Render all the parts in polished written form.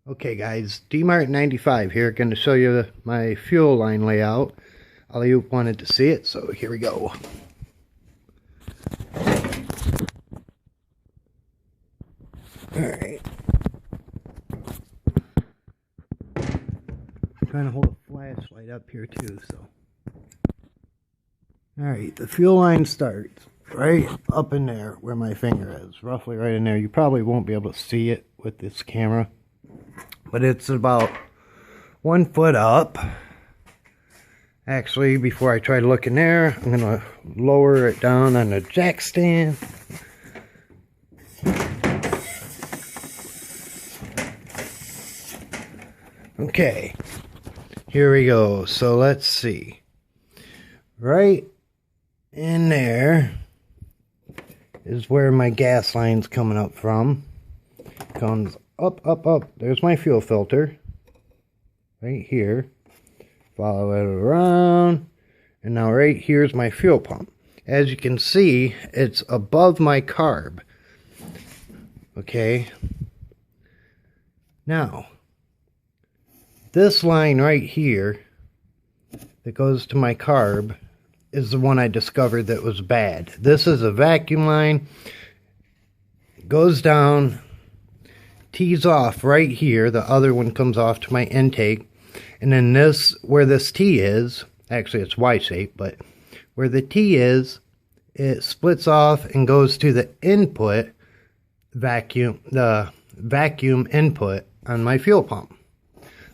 Okay guys, DMart95 here, going to show you my fuel line layout. All you wanted to see it, so here we go. Alright. Trying to hold a flashlight up here too, so. Alright, the fuel line starts right up in there where my finger is, roughly right in there. You probably won't be able to see it with this camera, but it's about 1 foot up. Actually, before I try to look in there, I'm going to lower it down on the jack stand. Okay, here we go. So let's see. Right in there is where my gas line's coming up from. Comes up, up, up. There's my fuel filter. Right here. Follow it around. And now right here's my fuel pump. As you can see, it's above my carb. Okay. Now, this line right here that goes to my carb is the one I discovered that was bad. This is a vacuum line. Goes down, tees off right here. The other one comes off to my intake. And then this, where this T is, actually it's Y-shaped, but where the T is, it splits off and goes to the input vacuum, the vacuum input on my fuel pump.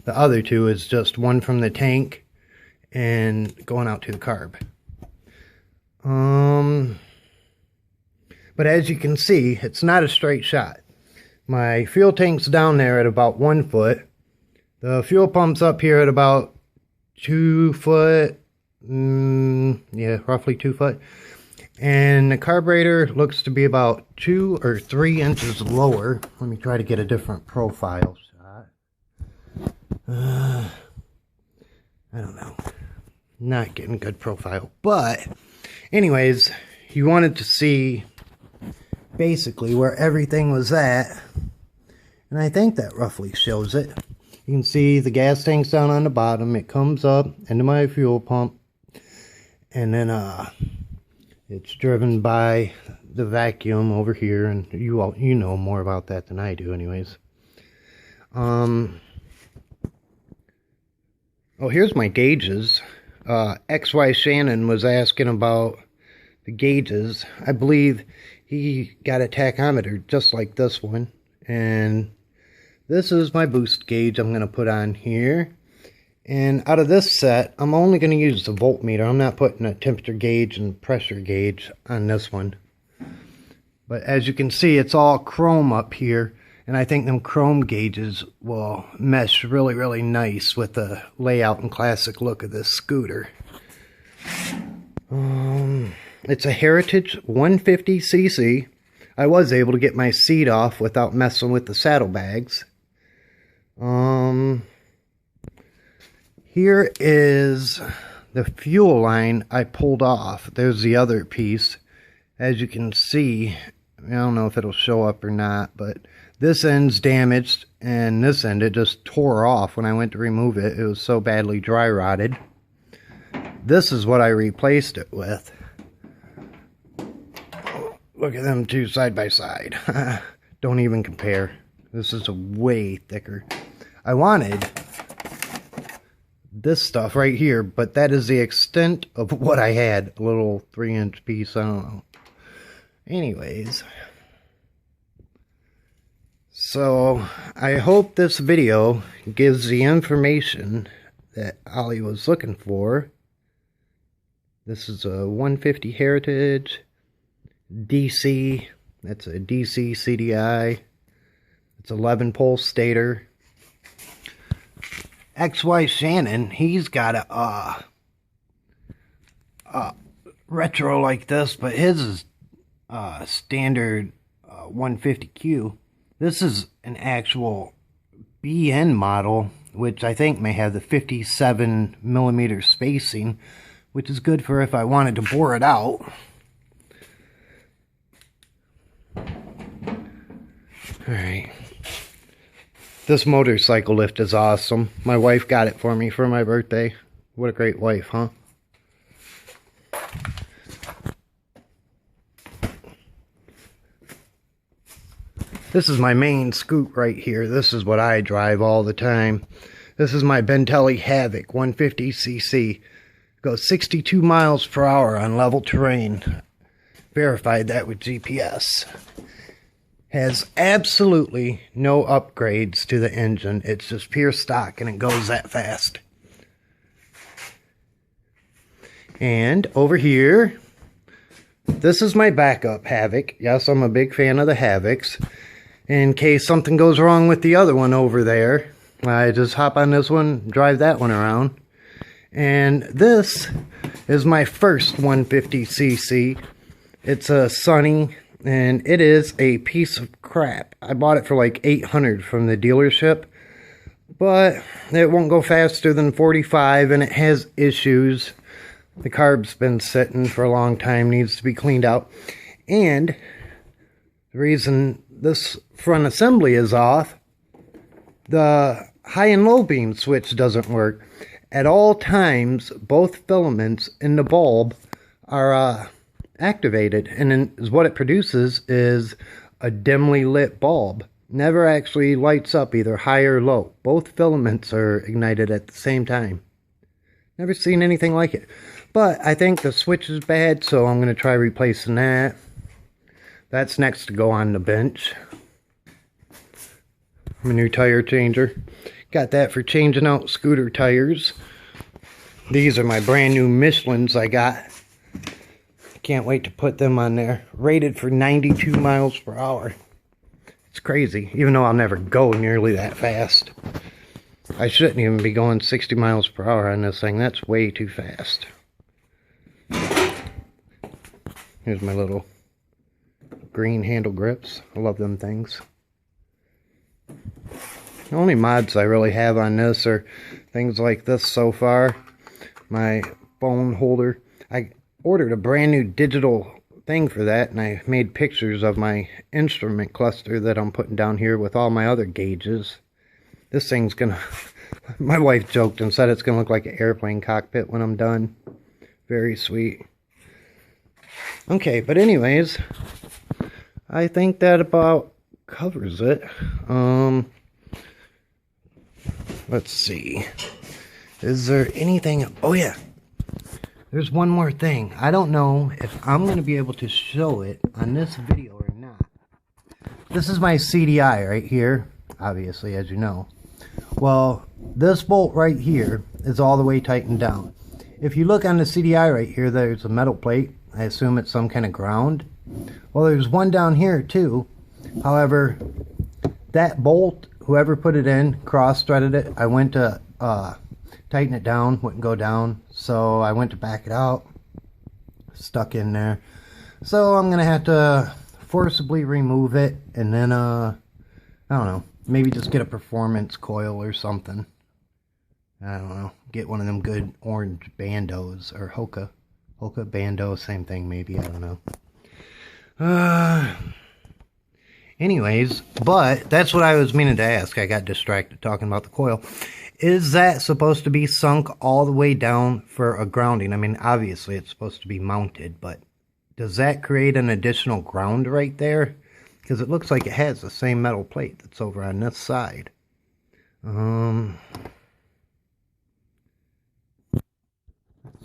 The other two is just one from the tank and going out to the carb. But as you can see, it's not a straight shot. My fuel tank's down there at about 1 foot. The fuel pump's up here at about 2 foot. Yeah, roughly 2 foot. And the carburetor looks to be about 2 or 3 inches lower. Let me try to get a different profile shot. I don't know. Not getting good profile. But, anyways, you wanted to see basically where everything was at. And I think that roughly shows it. You can see the gas tank's down on the bottom. It comes up into my fuel pump. And then it's driven by the vacuum over here. And you know more about that than I do anyways. Oh, here's my gauges. XY Shannon was asking about the gauges. I believe he got a tachometer just like this one. And this is my boost gauge I'm going to put on here. And out of this set, I'm only going to use the voltmeter. I'm not putting a temperature gauge and pressure gauge on this one. But as you can see, it's all chrome up here. And I think them chrome gauges will mesh really, really nice with the layout and classic look of this scooter. It's a Heritage 150cc. I was able to get my seat off without messing with the saddlebags. Here is the fuel line I pulled off. There's the other piece. As you can see, I don't know if it'll show up or not, but this end's damaged, and this end, it just tore off when I went to remove it. It was so badly dry rotted. This is what I replaced it with. Look at them two side by side. Don't even compare. This is way thicker. I wanted this stuff right here, but that is the extent of what I had. A little 3-inch piece, I don't know. Anyways. So, I hope this video gives the information that Ollie was looking for. This is a 150 Heritage DC. That's a DC CDI. It's 11-pole stator. XY Shannon, he's got a retro like this, but his is standard 150Q. This is an actual BN model, which I think may have the 57mm spacing, which is good for if I wanted to bore it out. Alright. This motorcycle lift is awesome. My wife got it for me for my birthday. What a great wife, huh? This is my main scoot right here. This is what I drive all the time. This is my Bentelli Havoc 150cc. Goes 62 miles per hour on level terrain. Verified that with GPS. Has absolutely no upgrades to the engine. It's just pure stock and it goes that fast. And over here, this is my backup Havoc. Yes, I'm a big fan of the Havocs. In case something goes wrong with the other one over there, I just hop on this one, drive that one around. And this is my first 150cc. It's a Sunny, and it is a piece of crap. I bought it for like $800 from the dealership, but it won't go faster than 45, and it has issues. The carb's been sitting for a long time, needs to be cleaned out. And the reason this front assembly is off, the high and low beam switch doesn't work. At all times, both filaments in the bulb are activated, and then what it produces is a dimly lit bulb. Never actually lights up either high or low. Both filaments are ignited at the same time. Never seen anything like it. But I think the switch is bad, so I'm going to try replacing that. That's next to go on the bench. My new tire changer. Got that for changing out scooter tires. These are my brand new Michelins I got. Can't wait to put them on there. Rated for 92 miles per hour. It's crazy, even though I'll never go nearly that fast. I shouldn't even be going 60 miles per hour on this thing. That's way too fast. Here's my little green handle grips. I love them things. The only mods I really have on this are things like this so far. My phone holder. I ordered a brand new digital thing for that, and I made pictures of my instrument cluster that I'm putting down here with all my other gauges. This thing's gonna... My wife joked and said it's gonna look like an airplane cockpit when I'm done. Very sweet. Okay, but anyways, I think that about covers it. Let's see. Is there anything... Oh yeah, there's one more thing. I don't know if I'm going to be able to show it on this video or not. This is my CDI right here, obviously, as you know. Well, this bolt right here is all the way tightened down. If you look on the CDI right here, there's a metal plate. I assume it's some kind of ground. Well, there's one down here too. However, that bolt, whoever put it in, cross-threaded it. I went to tighten it down, wouldn't go down. So I went to back it out. Stuck in there. So I'm going to have to forcibly remove it. And then, I don't know. Maybe just get a performance coil or something. I don't know. Get one of them good orange bandos. Or Hoka. Hoka bando, same thing maybe. I don't know. Anyways, but that's what I was meaning to ask. I got distracted talking about the coil. Is that supposed to be sunk all the way down for a grounding? I mean, obviously it's supposed to be mounted, but does that create an additional ground right there? Because it looks like it has the same metal plate that's over on this side. Let's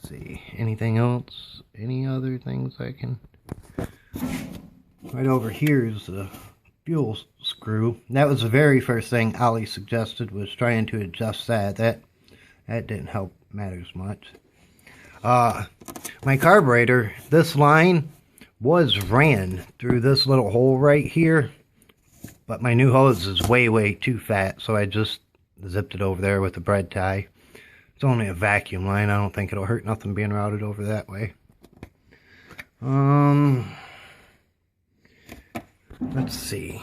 see. Anything else? Any other things I can... Right over here is the fuel screw. That was the very first thing Ollie suggested, was trying to adjust that. That didn't help matters much. My carburetor, this line was ran through this little hole right here, but my new hose is way too fat, so I just zipped it over there with a bread tie. It's only a vacuum line. I don't think it'll hurt nothing being routed over that way. Let's see.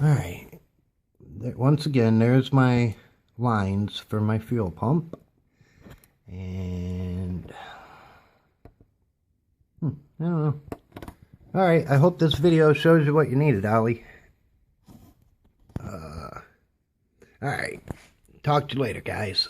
Alright. Once again, there's my lines for my fuel pump. And... I don't know. Alright, I hope this video shows you what you needed, Ollie. All right. Talk to you later, guys.